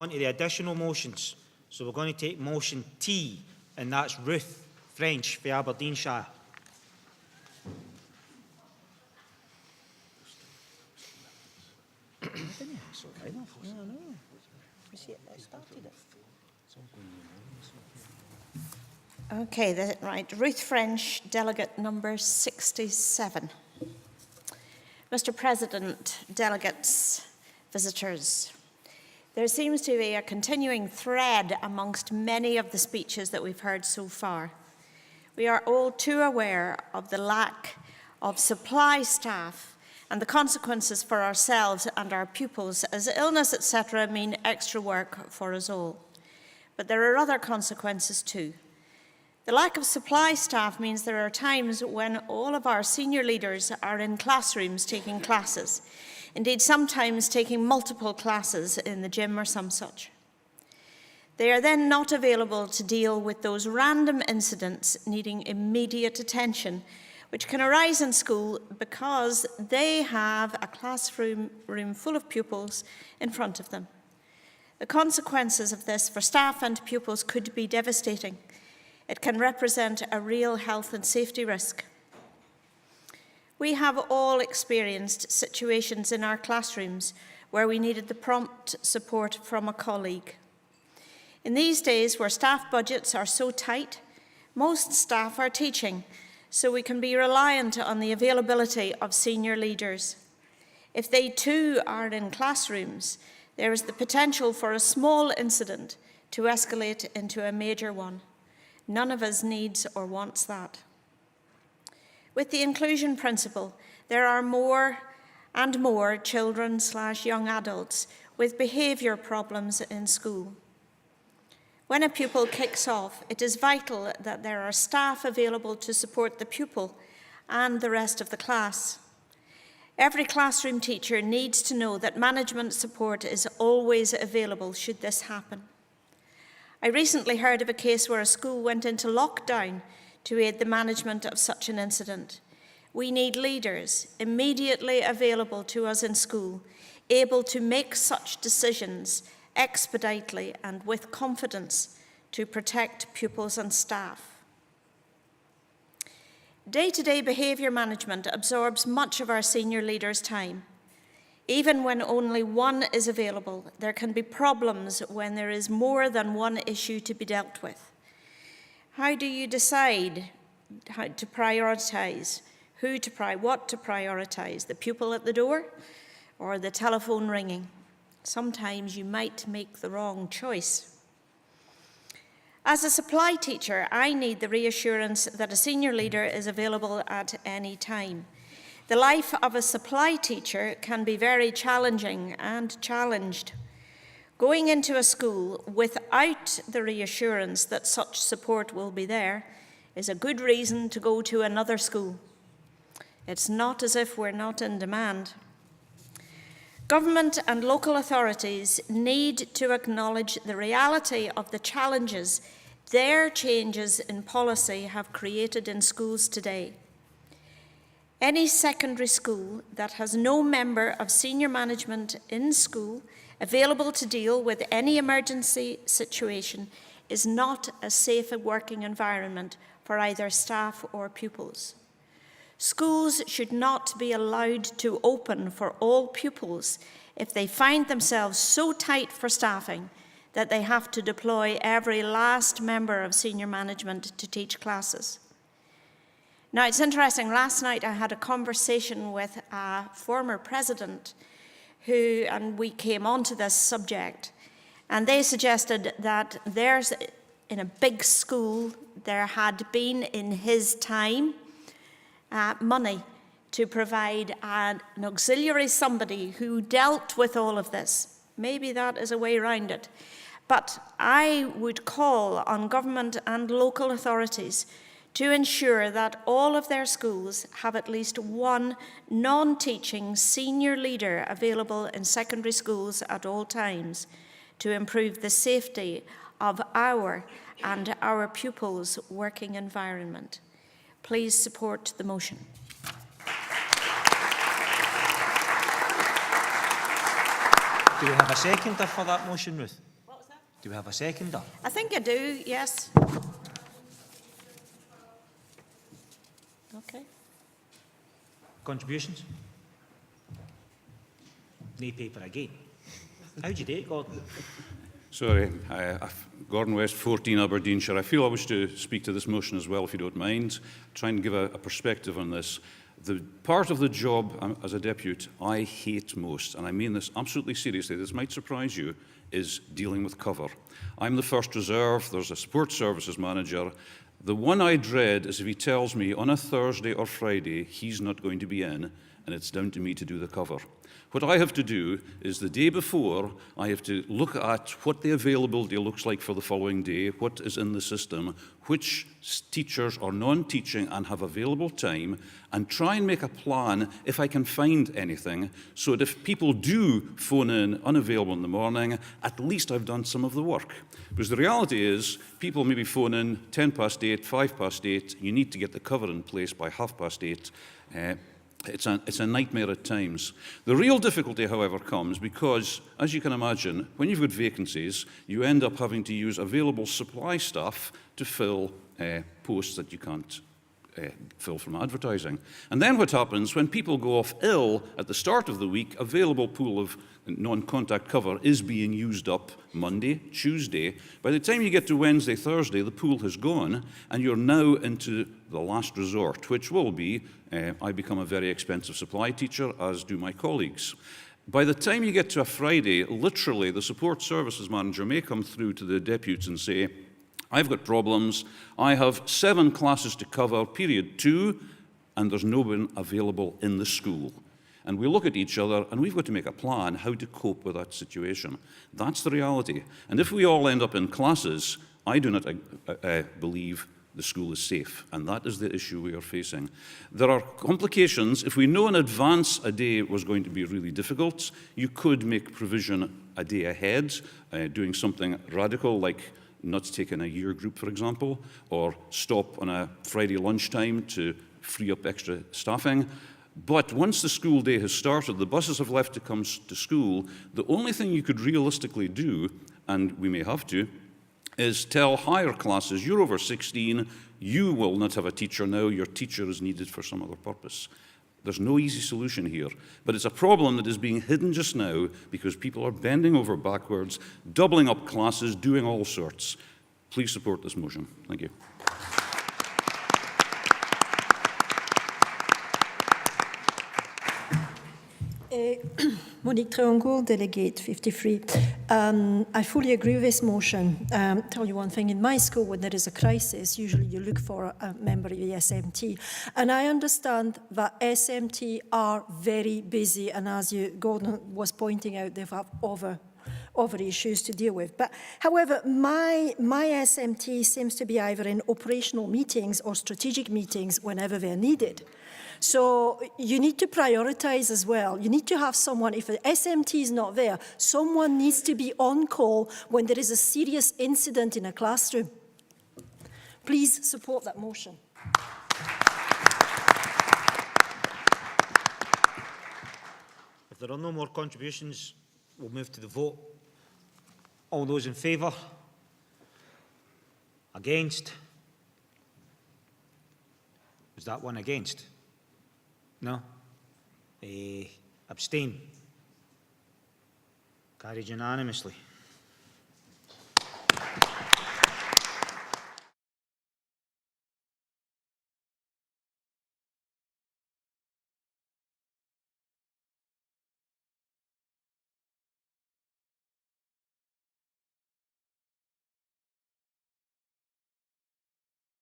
On to the additional motions. So we're going to take motion T, and that's Ruth French for Aberdeenshire. Okay, right. Ruth French, delegate number 67. Mr. President, delegates, visitors, there seems to be a continuing thread amongst many of the speeches that we've heard so far. We are all too aware of the lack of supply staff and the consequences for ourselves and our pupils as illness, etc., mean extra work for us all. But there are other consequences too. The lack of supply staff means there are times when all of our senior leaders are in classrooms taking classes, indeed sometimes taking multiple classes in the gym or some such. They are then not available to deal with those random incidents needing immediate attention, which can arise in school because they have a classroom full of pupils in front of them. The consequences of this for staff and pupils could be devastating. It can represent a real health and safety risk. We have all experienced situations in our classrooms where we needed the prompt support from a colleague. In these days where staff budgets are so tight, most staff are teaching, so we can be reliant on the availability of senior leaders. If they too are in classrooms, there is the potential for a small incident to escalate into a major one. None of us needs or wants that. With the inclusion principle, there are more and more children/young adults with behaviour problems in school. When a pupil kicks off, it is vital that there are staff available to support the pupil and the rest of the class. Every classroom teacher needs to know that management support is always available should this happen. I recently heard of a case where a school went into lockdown to aid the management of such an incident. We need leaders immediately available to us in school, able to make such decisions expeditely and with confidence to protect pupils and staff. Day-to-day behaviour management absorbs much of our senior leaders' time. Even when only one is available, there can be problems when there is more than one issue to be dealt with. How do you decide how to prioritise, what to prioritise, the pupil at the door or the telephone ringing? Sometimes you might make the wrong choice. As a supply teacher, I need the reassurance that a senior leader is available at any time. The life of a supply teacher can be very challenging and challenged. Going into a school without the reassurance that such support will be there is a good reason to go to another school. It's not as if we're not in demand. Government and local authorities need to acknowledge the reality of the challenges their changes in policy have created in schools today. Any secondary school that has no member of senior management in school available to deal with any emergency situation is not a safe working environment for either staff or pupils. Schools should not be allowed to open for all pupils if they find themselves so tight for staffing that they have to deploy every last member of senior management to teach classes. Now, it's interesting, last night I had a conversation with a former president and we came onto this subject, and they suggested that in a big school, there had been in his time money to provide an auxiliary, somebody who dealt with all of this. Maybe that is a way around it. But I would call on government and local authorities to ensure that all of their schools have at least one non-teaching senior leader available in secondary schools at all times to improve the safety of our and our pupils' working environment. Please support the motion. Do we have a seconder for that motion, Ruth? What was that? Do we have a seconder? I think I do, yes. Okay. Contributions? No paper again. How'd you do it, Gordon? Sorry, Gordon West, 14 Aberdeenshire. I feel I wish to speak to this motion as well, if you don't mind. Try and give a perspective on this. The part of the job as a depute I hate most, and I mean this absolutely seriously, this might surprise you, is dealing with cover. I'm the first reserve, there's a support services manager. The one I dread is if he tells me on a Thursday or Friday he's not going to be in, and it's down to me to do the cover. What I have to do is the day before, I have to look at what the availability looks like for the following day, what is in the system, which teachers are non-teaching and have available time, and try and make a plan if I can find anything, so that if people do phone in unavailable in the morning, at least I've done some of the work. Because the reality is, people maybe phone in 10 past 8, 5 past 8, you need to get the cover in place by 8:30. It's a nightmare at times. The real difficulty, however, comes because, as you can imagine, when you've got vacancies, you end up having to use available supply staff to fill posts that you can't fill from advertising. And then what happens, when people go off ill at the start of the week, available pool of non-contact cover is being used up Monday, Tuesday. By the time you get to Wednesday, Thursday, the pool has gone, and you're now into the last resort, which will be, I become a very expensive supply teacher, as do my colleagues. By the time you get to a Friday, literally the support services manager may come through to the deputes and say, I've got problems, I have 7 classes to cover, period 2, and there's no one available in the school. And we look at each other and we've got to make a plan how to cope with that situation. That's the reality. And if we all end up in classes, I do not believe the school is safe. And that is the issue we are facing. There are complications. If we know in advance a day was going to be really difficult, you could make provision a day ahead, doing something radical like not taking a year group, for example, or stop on a Friday lunchtime to free up extra staffing. But once the school day has started, the buses have left to come to school, the only thing you could realistically do, and we may have to, is tell higher classes, you're over 16, you will not have a teacher now, your teacher is needed for some other purpose. There's no easy solution here, but it's a problem that is being hidden just now because people are bending over backwards, doubling up classes, doing all sorts. Please support this motion. Thank you. Monique Treongoul, Delegate 53. I fully agree with this motion. Tell you one thing, in my school, when there is a crisis, usually you look for a member of the SMT. And I understand that SMT are very busy, and as Gordon was pointing out, they have other issues to deal with. But however, my SMT seems to be either in operational meetings or strategic meetings whenever they're needed. So you need to prioritize as well. You need to have someone, if the SMT is not there, someone needs to be on call when there is a serious incident in a classroom. Please support that motion. If there are no more contributions, we'll move to the vote. All those in favour? Against? Was that one against? No? Abstain? Carried unanimously.